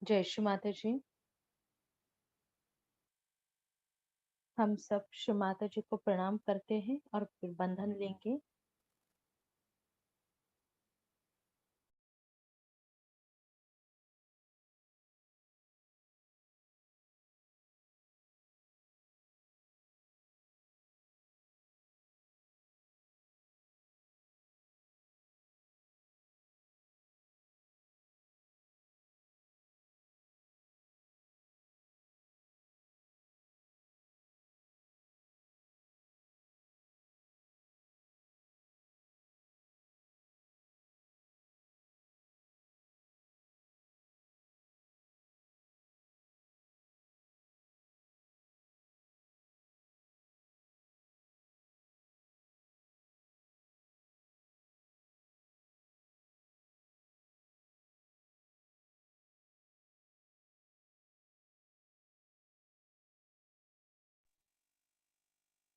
जय श्री माता जी। हम सब श्री माता जी को प्रणाम करते हैं और फिर बंधन लेंगे।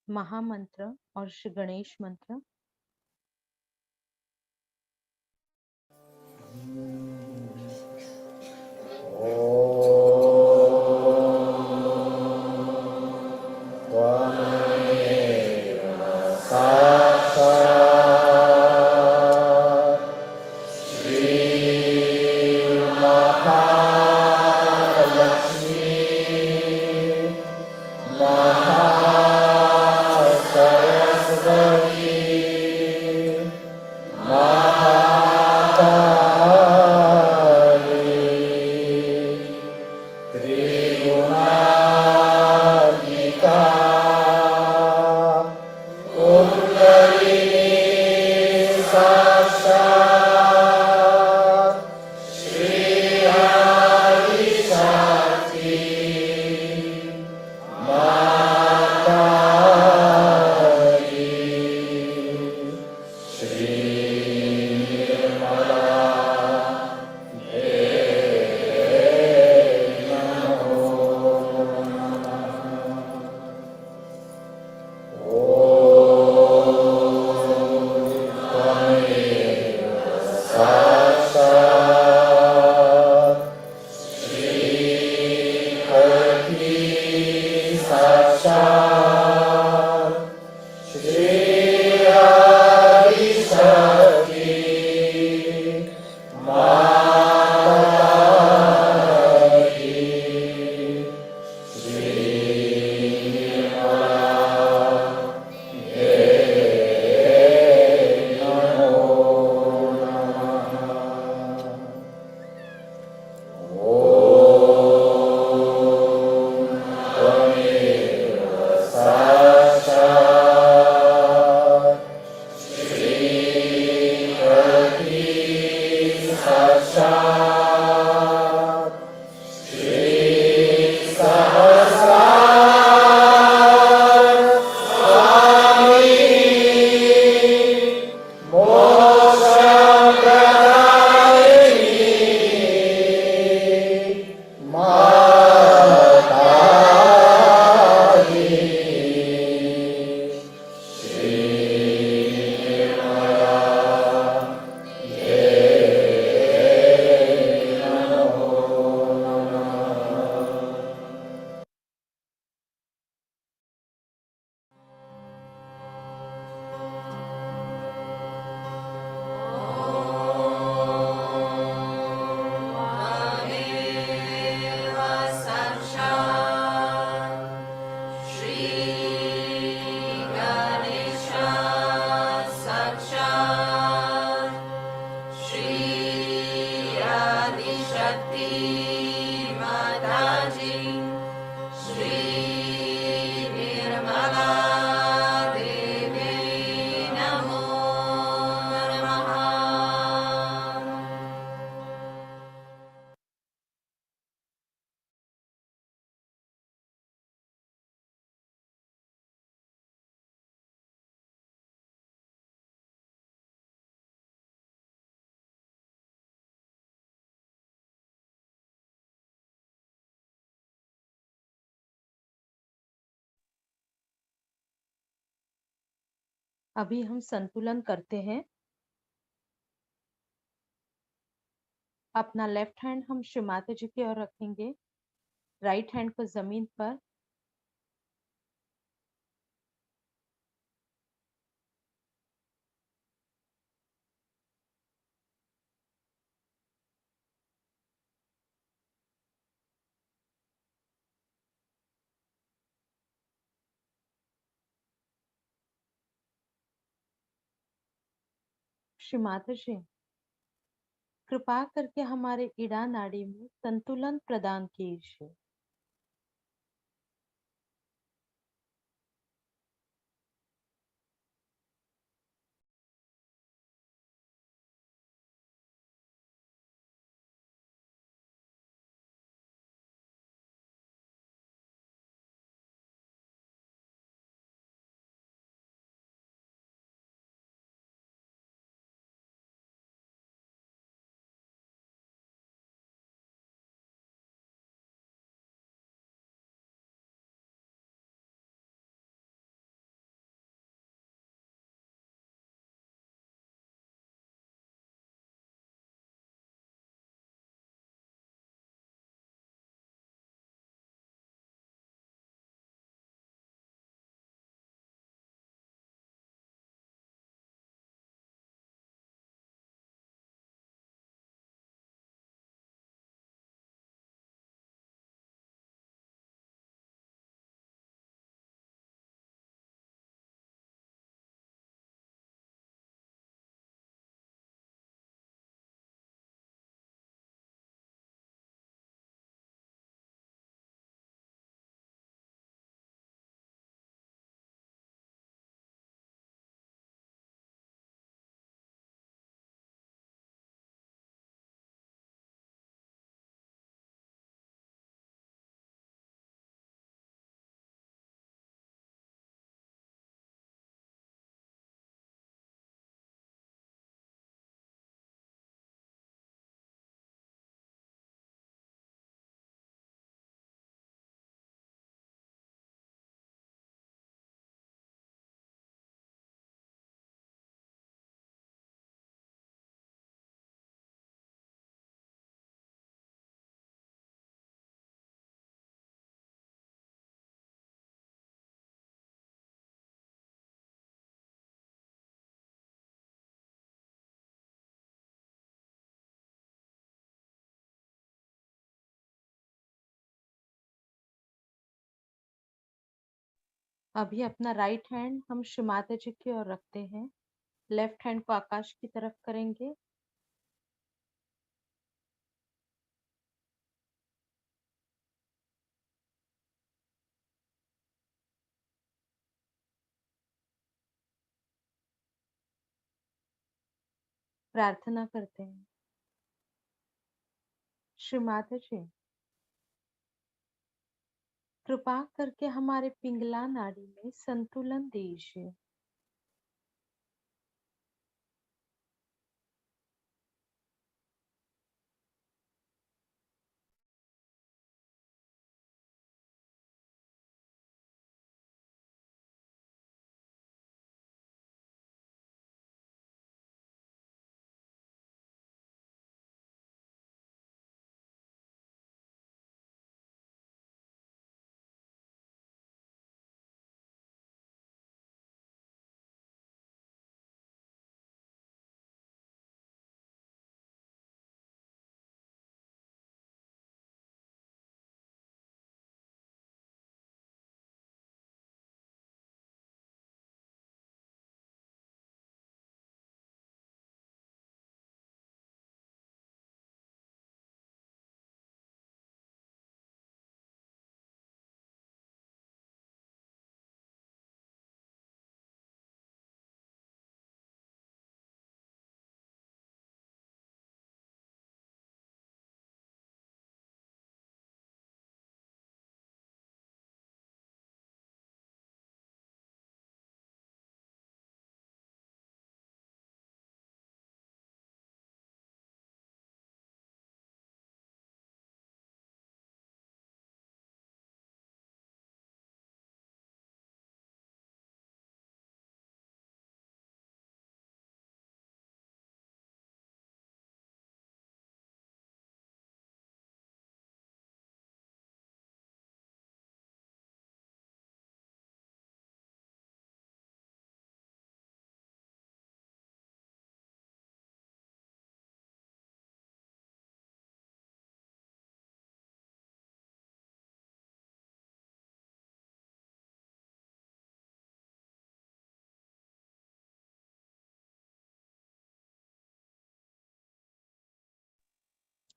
महामंत्र और श्री गणेश मंत्र। अभी हम संतुलन करते हैं। अपना लेफ्ट हैंड हम श्री माता जी की ओर रखेंगे, राइट हैंड को जमीन पर। श्री माता जी, कृपा करके हमारे इड़ा नाड़ी में संतुलन प्रदान कीजिए। अभी अपना राइट हैंड हम श्री माता जी की ओर रखते हैं, लेफ्ट हैंड को आकाश की तरफ करेंगे। प्रार्थना करते हैं। श्री माता जी, कृपा करके हमारे पिंगला नाड़ी में संतुलन दीजिए।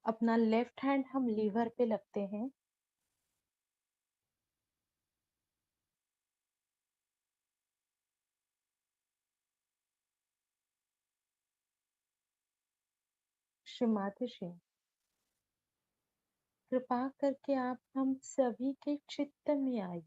अपना लेफ्ट हैंड हम लीवर पे रखते हैं। श्री माताजी, कृपा करके आप हम सभी के चित्त में आइए।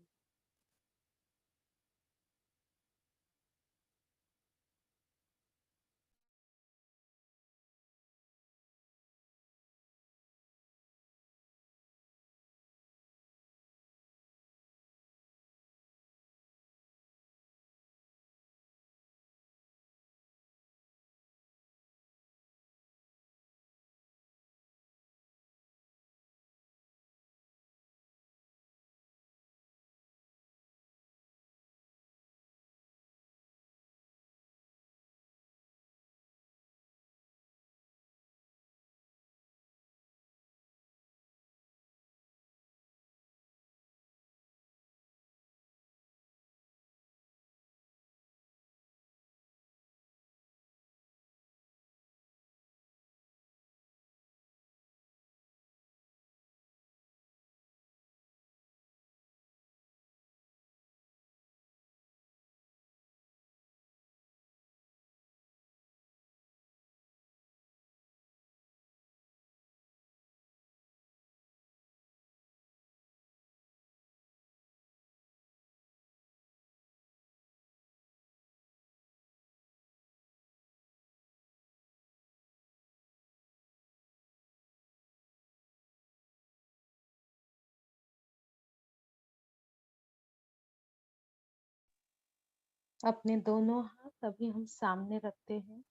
अपने दोनों हाथ अभी हम सामने रखते हैं।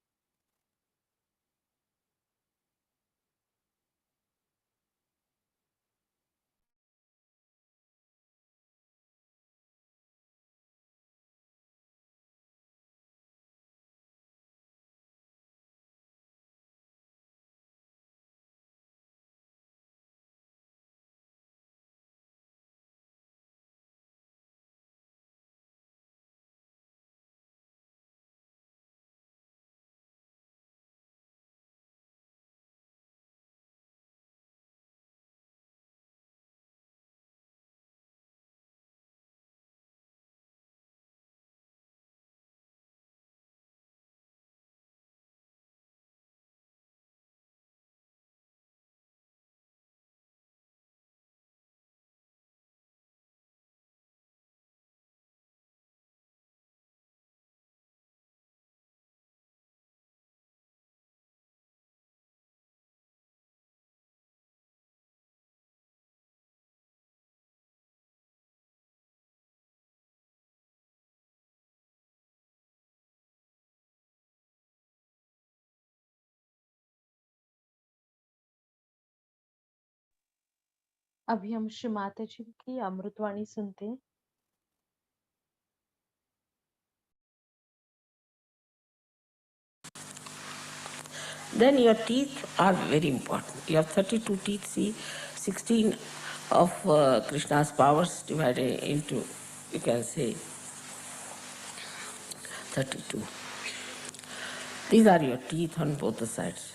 अभी हम श्री माताजी की अमृतवाणी सुनते हैं। Then your teeth are very important. You have 32 teeth, see, 16 of Krishna's powers divided into, you can say, 32. These are your teeth on both the sides.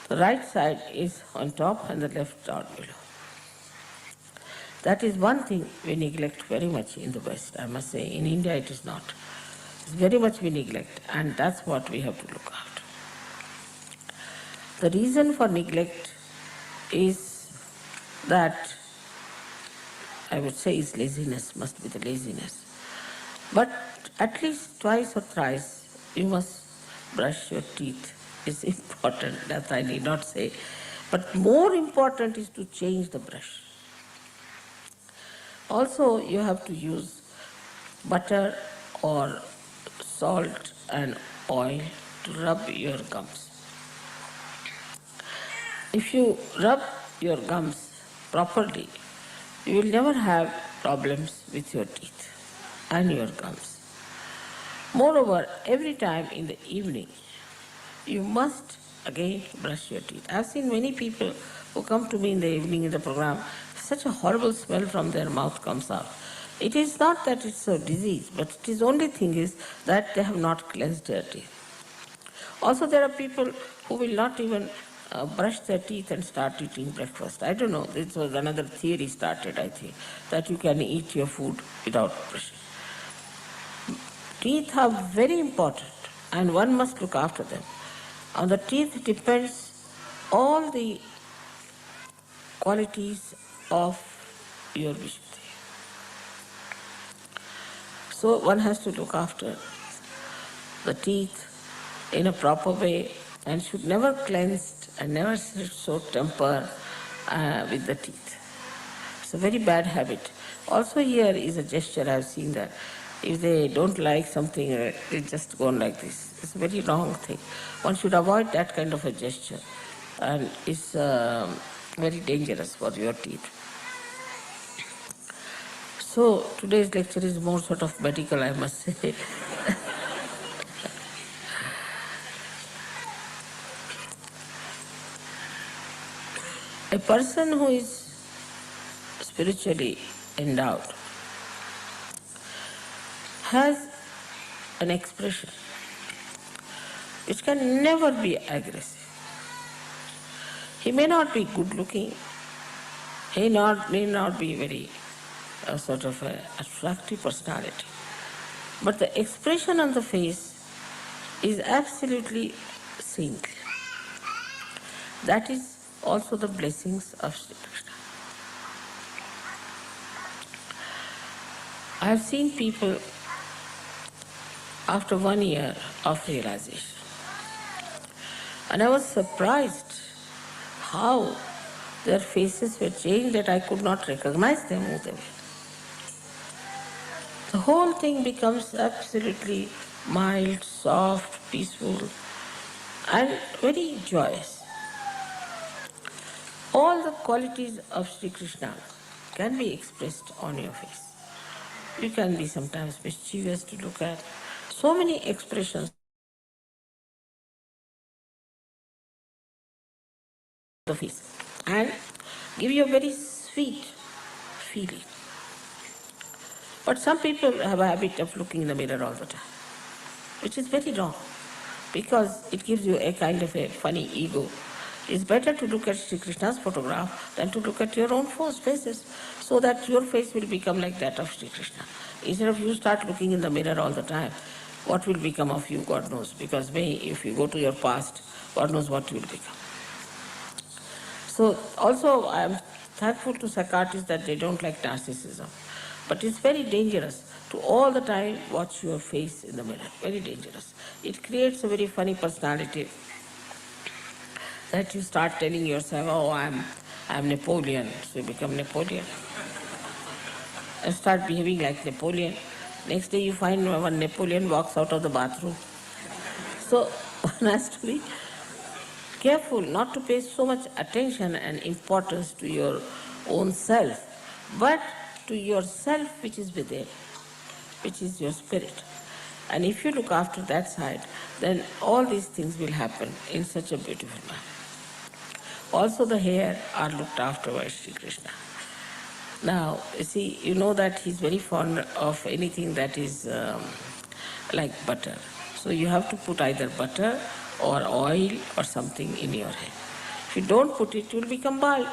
The right side is on top and the left down below. That is one thing we neglect very much in the West, I must say. In India it is not. It's very much we neglect, and that's what we have to look after. The reason for neglect is that, I would say, is laziness, must be the laziness. But at least twice or thrice you must brush your teeth. It's important, that I need not say. But more important is to change the brush. Also, you have to use butter or salt and oil to rub your gums. If you rub your gums properly, you will never have problems with your teeth and your gums. Moreover, every time in the evening, you must again brush your teeth. I've seen many people who come to me in the evening in the program, such a horrible smell from their mouth comes out. It is not that it's a disease, but it is only thing is that they have not cleansed their teeth. Also, there are people who will not even brush their teeth and start eating breakfast. I don't know, this was another theory started, I think, that you can eat your food without brushing. Teeth are very important and one must look after them. On the teeth depends all the qualities of your Vishuddhi. So one has to look after the teeth in a proper way and should never cleanse and never show temper with the teeth. It's a very bad habit. Also here is a gesture, I've seen that. If they don't like something, they just go on like this. It's a very wrong thing. One should avoid that kind of a gesture, and it's very dangerous for your teeth. So today's lecture is more sort of medical, I must say. A person who is spiritually endowed has an expression which can never be aggressive. He may not be good looking, he may not be very sort of attractive personality, but the expression on the face is absolutely saintly. That is also the blessings of Shri Krishna. I have seen people after 1 year of realization, and I was surprised how their faces were changed that I could not recognize them who they were. The whole thing becomes absolutely mild, soft, peaceful, and very joyous. All the qualities of Shri Krishna can be expressed on your face. You can be sometimes mischievous to look at. So many expressions of the face and give you a very sweet feeling. But some people have a habit of looking in the mirror all the time, which is very wrong, because it gives you a kind of a funny ego. It's better to look at Sri Krishna's photograph than to look at your own faces, so that your face will become like that of Sri Krishna. Instead of you start looking in the mirror all the time, what will become of you, God knows, because if you go to your past, God knows what you will become. So also I am thankful to psychiatrists that they don't like narcissism. But it's very dangerous to all the time watch your face in the mirror. Very dangerous. It creates a very funny personality that you start telling yourself, oh, I'm Napoleon, so you become Napoleon. And start behaving like Napoleon. Next day you find when Napoleon walks out of the bathroom. So one has to be careful not to pay so much attention and importance to your own self, but to yourself which is within, which is your spirit. And if you look after that side, then all these things will happen in such a beautiful manner. Also the hair are looked after by Shri Krishna. Now, you see, you know that he's very fond of anything that is like butter. So you have to put either butter or oil or something in your hair. If you don't put it, you will become bald.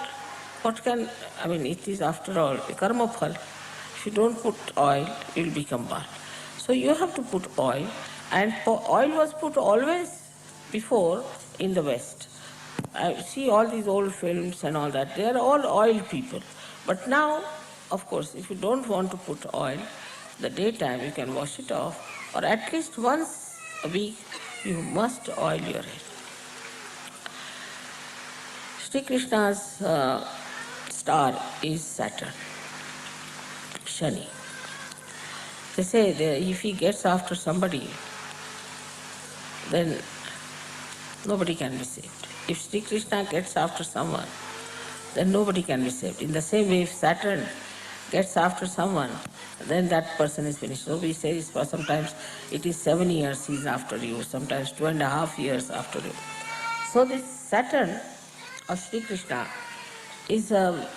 It is after all a karma phal. If you don't put oil, you will become bald. So you have to put oil, and oil was put always before in the West. I see all these old films and all that, they are all oil people. But now, of course, if you don't want to put oil, the daytime you can wash it off, or at least once a week you must oil your hair. Sri Krishna's star is Saturn, Shani. They say that if he gets after somebody, then nobody can be saved. If Sri Krishna gets after someone, then nobody can be saved. In the same way, if Saturn gets after someone, then that person is finished. So we say sometimes it is 7 years he is after you, sometimes 2.5 years after you. So this Saturn of Sri Krishna is a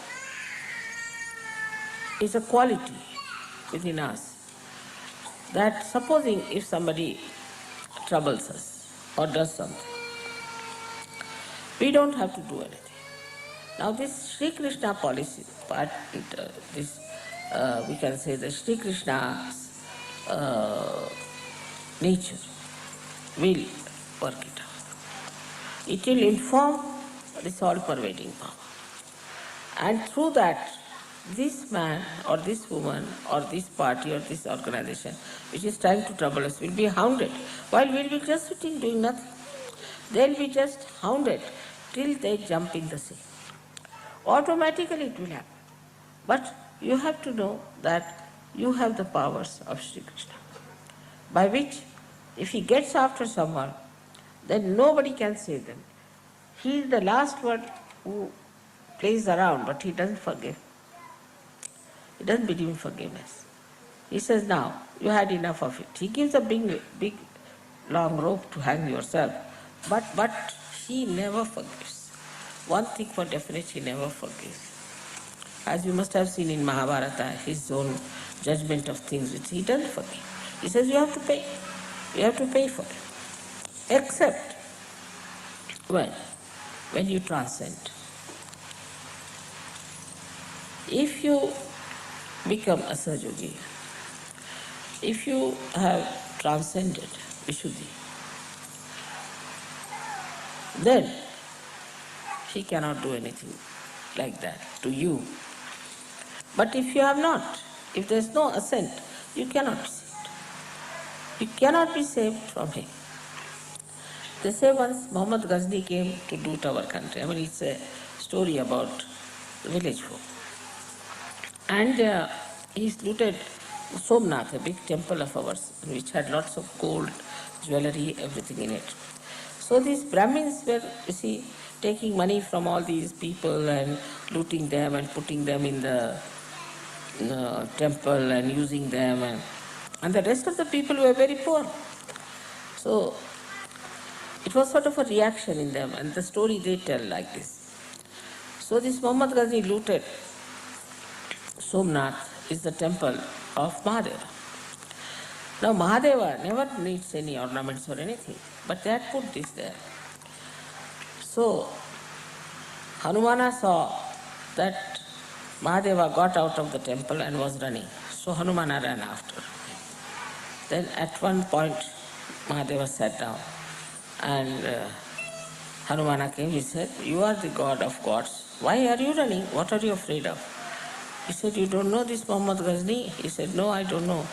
quality within us that supposing if somebody troubles us or does something, We don't have to do anything. Now this Shri Krishna policy, we can say the Shri Krishna's nature will work it out. It will inform this all-pervading power. And through that, this man or this woman or this party or this organization which is trying to trouble us will be hounded while we'll be just sitting doing nothing. They'll be just hounded till they jump in the sea. Automatically it will happen. But you have to know that you have the powers of Shri Krishna, by which if he gets after someone, then nobody can save them. He is the last one who plays around, but he doesn't forgive. He doesn't believe in forgiveness. He says, now, you had enough of it. He gives a big, long rope to hang yourself, but he never forgives. One thing for definite, he never forgives. As you must have seen in Mahabharata, his own judgment of things which he doesn't forgive. He says, you have to pay. You have to pay for it. Except when you transcend. If you become a Sahaja, if you have transcended Vishuddhi, then he cannot do anything like that to you. But if you have not, if there is no ascent, you cannot be saved. You cannot be saved from him. They say once Muhammad Ghazni came to loot our country. I mean, it's a story about the village folk. And he's looted Somnath, a big temple of ours, which had lots of gold, jewelry, everything in it. So these Brahmins were, you see, taking money from all these people and looting them and putting them in the temple and using them. And the rest of the people were very poor. So it was sort of a reaction in them, and the story they tell like this. So this Muhammad Ghazni looted Somnath is the temple of Mahadeva. Now Mahadeva never needs any ornaments or anything, but they had put this there. So Hanumana saw that Mahadeva got out of the temple and was running. So Hanumana ran after. Then at one point Mahadeva sat down and Hanumana came. He said, you are the god of gods. Why are you running? What are you afraid of? He said, you don't know this Muhammad Ghazni? He said, no, I don't know.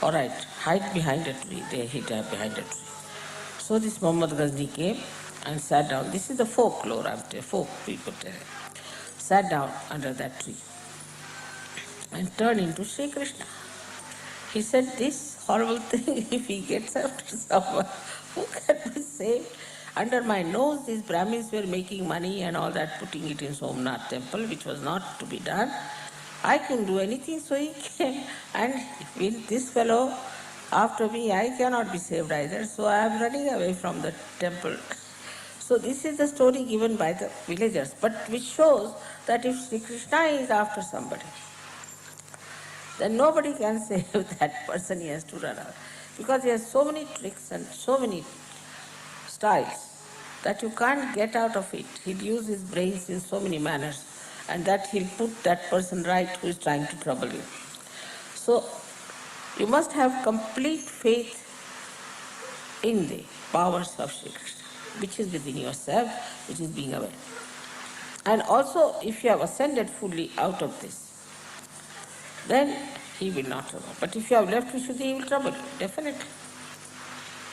All right, hide behind a tree. They hid behind a tree. So this Muhammad Ghazni came and sat down. This is the folklore, folk people tell. Sat down under that tree and turned into Shri Krishna. He said, this horrible thing, if he gets after someone, who can be saved? Under my nose, these Brahmins were making money and all that, putting it in Somnath temple, which was not to be done. I couldn't do anything, so he came. And with this fellow after me, I cannot be saved either, so I am running away from the temple. So this is the story given by the villagers, but which shows that if Shri Krishna is after somebody, then nobody can save that person. He has to run away. Because he has so many tricks and so many styles that you can't get out of it. He'll use his brains in so many manners, and that he'll put that person right who is trying to trouble you. So you must have complete faith in the powers of Shri Krishna, which is within yourself, which is being aware. And also, if you have ascended fully out of this, then he will not trouble. But if you have left Vishuddhi, he will trouble you, definitely.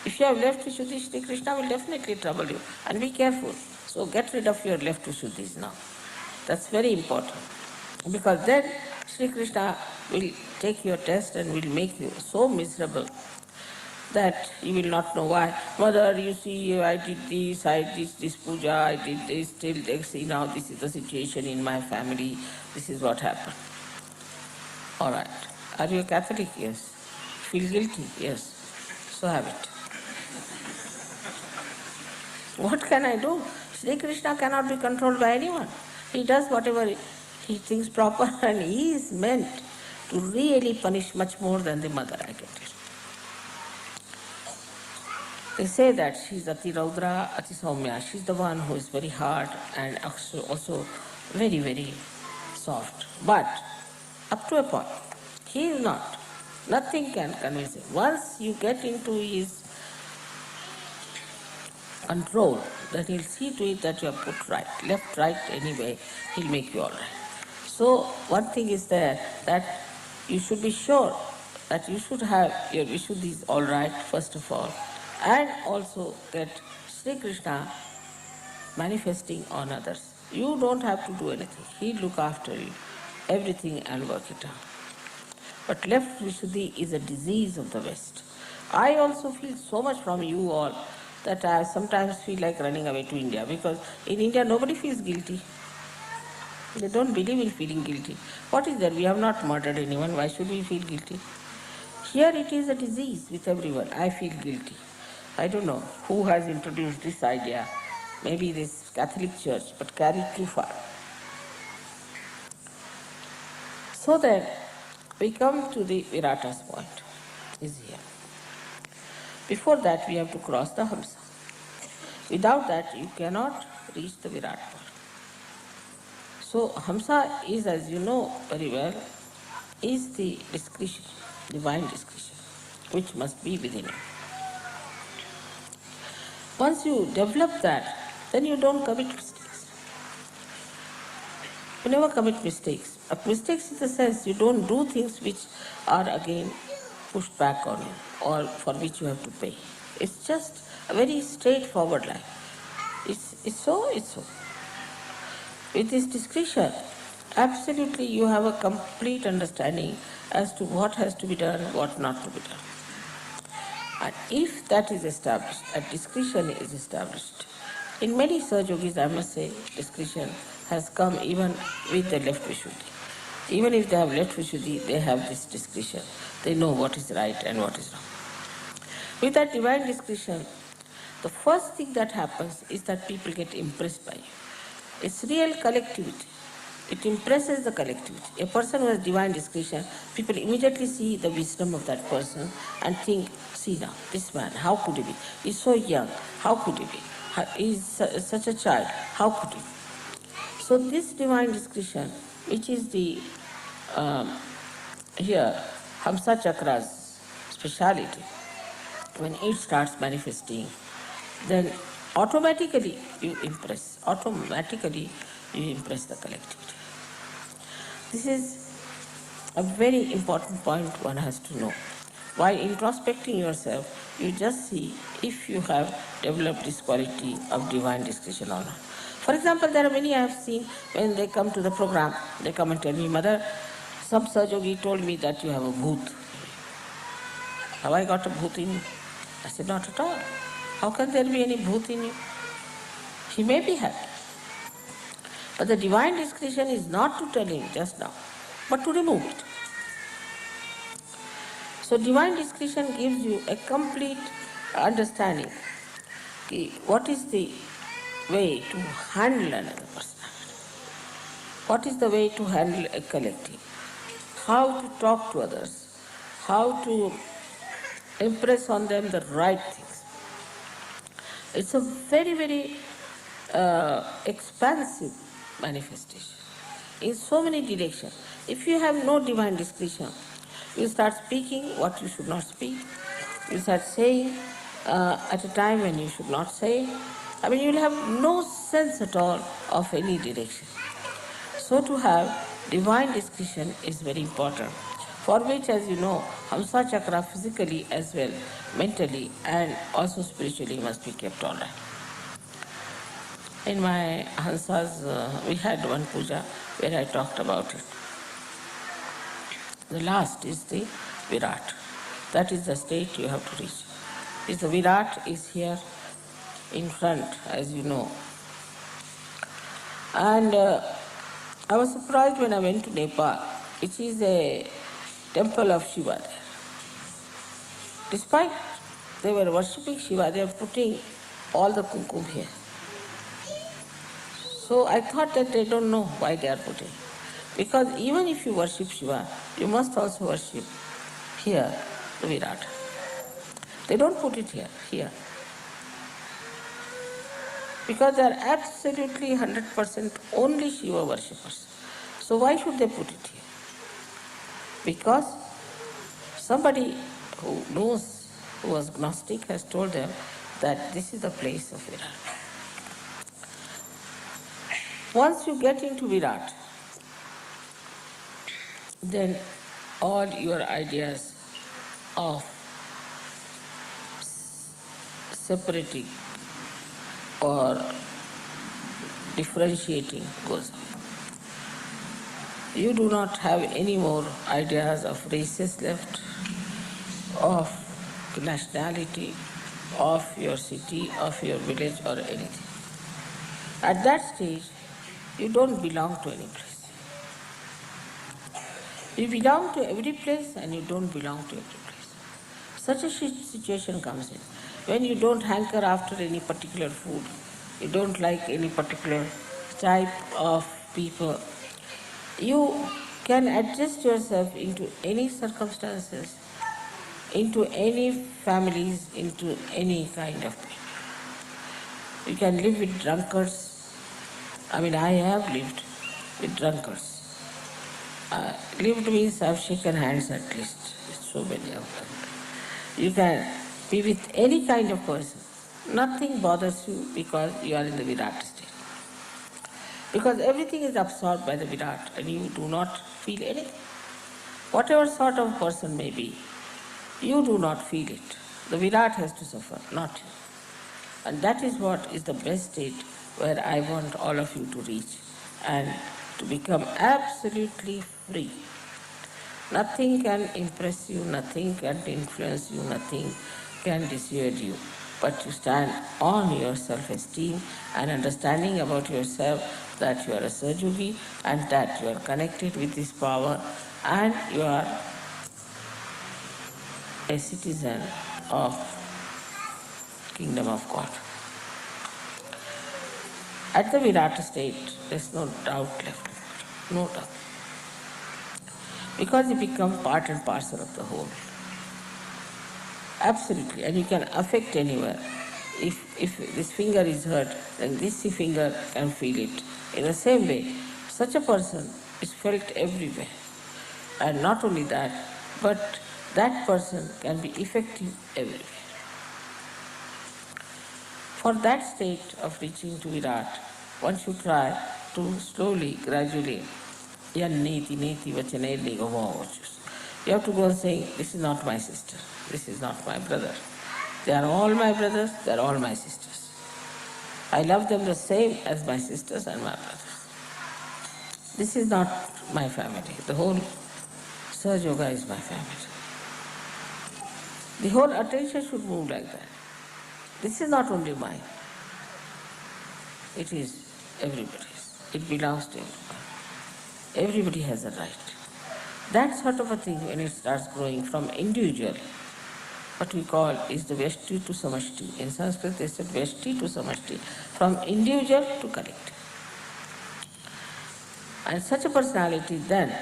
If you have left Vishuddhi, Shri Krishna will definitely trouble you. And be careful. So get rid of your left Vishuddhis now. That's very important. Because then Shri Krishna will take your test and will make you so miserable that you will not know why. Mother, you see, I did this puja, I did this, till they see now this is the situation in my family, this is what happened. All right. Are you a Catholic? Yes. Feel guilty? Yes. So have it. What can I do? Shri Krishna cannot be controlled by anyone. He does whatever he thinks proper, and he is meant to really punish much more than the mother, I get it. They say that she's Ati Raudra, Ati Saumya. She's the one who is very hard and also very, very soft. But up to a point, he is not. Nothing can convince him. Once you get into his control, then he'll see to it that you are put right. Left, right, anyway, he'll make you all right. So one thing is there that you should be sure that you should have your Vishuddhis all right, first of all, and also that Shri Krishna manifesting on others. You don't have to do anything. He'll look after you, everything and work it out. But left Vishuddhi is a disease of the West. I also feel so much from you all that I sometimes feel like running away to India, because in India nobody feels guilty. They don't believe in feeling guilty. What is there? We have not murdered anyone. Why should we feel guilty? Here it is a disease with everyone. I feel guilty. I don't know who has introduced this idea. Maybe this Catholic Church, but carried too far. So then, we come to the Virata's point, is here. Before that, we have to cross the Hamsa. Without that, you cannot reach the Virat point. So, Hamsa is, as you know very well, is the discretion, divine discretion, which must be within you. Once you develop that, then you don't commit mistakes. You never commit mistakes. Mistakes in the sense you don't do things which are again pushed back on you or for which you have to pay. It's just a very straightforward life. It's so, it's so. With this discretion, absolutely you have a complete understanding as to what has to be done, what not to be done. And if that is established, a discretion is established, in many Sahajogis, I must say, discretion has come even with the left Vishuddhi. Even if they have left Vishuddhi, they have this discretion. They know what is right and what is wrong. With that divine discretion, the first thing that happens is that people get impressed by you. It's real collectivity. It impresses the collectivity. A person who has divine discretion, people immediately see the wisdom of that person and think, see now, this man, how could he be? He's so young, how could he be? He's such a child, how could he be? So this divine discretion, which is the, here, Hamsa Chakra's speciality, when it starts manifesting, then automatically you impress the collectivity. This is a very important point one has to know. While introspecting yourself, you just see if you have developed this quality of divine discretion or not. For example, there are many I have seen when they come to the program, they come and tell me, Mother, some Sahajogi told me that you have a bhoot. Have I got a bhoot in you? I said, not at all. How can there be any bhoot in you? He may be happy. But the divine discretion is not to tell him just now, but to remove it. So divine discretion gives you a complete understanding. What is the way to handle another personality? What is the way to handle a collective? How to talk to others? How to impress on them the right things? It's a very, very expansive manifestation in so many directions. If you have no divine discretion, you start speaking what you should not speak. You start saying at a time when you should not say. I mean, you will have no sense at all of any direction. So to have divine discretion is very important, for which, as you know, Hamsa Chakra physically as well, mentally and also spiritually must be kept all right. In my Hansas, we had one puja where I talked about it. The last is the Virat. That is the state you have to reach. The Virat is here in front, as you know. And I was surprised when I went to Nepal, which is a temple of Shiva there. Despite they were worshipping Shiva, they are putting all the kumkum here. So I thought that they don't know why they are putting. Because even if you worship Shiva, you must also worship here the Virat. They don't put it here. because they are absolutely 100% only Shiva worshippers. So why should they put it here? Because somebody who knows, who was Gnostic, has told them that this is the place of Virat. Once you get into Virat, then all your ideas of separating or differentiating goes on. You do not have any more ideas of races left, of nationality, of your city, of your village or anything. At that stage, you don't belong to any place. You belong to every place and you don't belong to every place. Such a situation comes in when you don't hanker after any particular food, you don't like any particular type of people. You can adjust yourself into any circumstances, into any families, into any kind of people. You can live with drunkards. I have lived with drunkards. Lived means I've shaken hands at least with so many of them. You can be with any kind of person. Nothing bothers you because you are in the Virat state. Because everything is absorbed by the Virat and you do not feel anything. Whatever sort of person may be, you do not feel it. The Virat has to suffer, not you. And that is what is the best state where I want all of you to reach and to become absolutely free. Nothing can impress you, nothing can influence you, nothing can dissuade you. But you stand on your self-esteem and understanding about yourself that you are a Sahaja and that you are connected with this power and you are a citizen of Kingdom of God. At the Virat state, there is no doubt left, no doubt. Because you become part and parcel of the whole. Absolutely, and you can affect anywhere. If this finger is hurt, then this finger can feel it. In the same way, such a person is felt everywhere. And not only that, but that person can be effective everywhere. For that state of reaching to Virat, one should try to slowly, gradually, yan neti neti vachaneli gavavachus. You have to go and say, this is not my sister, this is not my brother. They are all my brothers, they are all my sisters. I love them the same as my sisters and my brothers. This is not my family. The whole Sahaja Yoga is my family. The whole attention should move like that. This is not only mine. It is everybody's. It belongs to everybody. Everybody has a right. That sort of a thing, when it starts growing from individual, what we call is the Veshti to Samashti. In Sanskrit they said Veshti to Samashti, from individual to collective. And such a personality then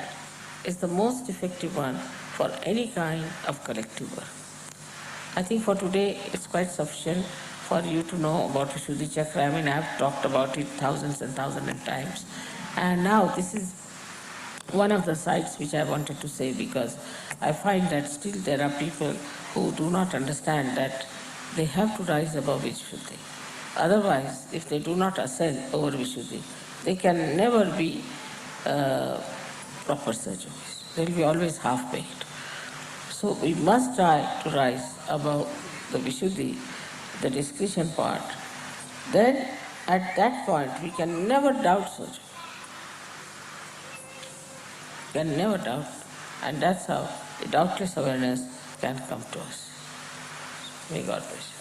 is the most effective one for any kind of collective work. I think for today it's quite sufficient for you to know about Vishuddhi Chakra. I have talked about it thousands and thousands of times. And now this is one of the sides which I wanted to say, because I find that still there are people who do not understand that they have to rise above Vishuddhi. Otherwise, if they do not ascend over Vishuddhi, they can never be proper surgeons. They will be always half-baked. So we must try to rise above the Vishuddhi, the discretion part. Then at that point we can never doubt surgery. Can never doubt. And that's how the doubtless awareness can come to us. May God bless you.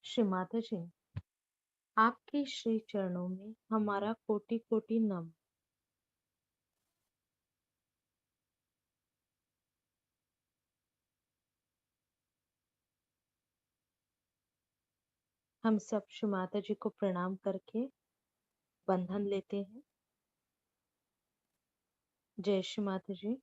Shri Mata जी, आपके श्री चरणों में हमारा कोटि कोटि नमन। हम सब श्री माता जी को प्रणाम करके बंधन लेते हैं। जय श्री माता जी।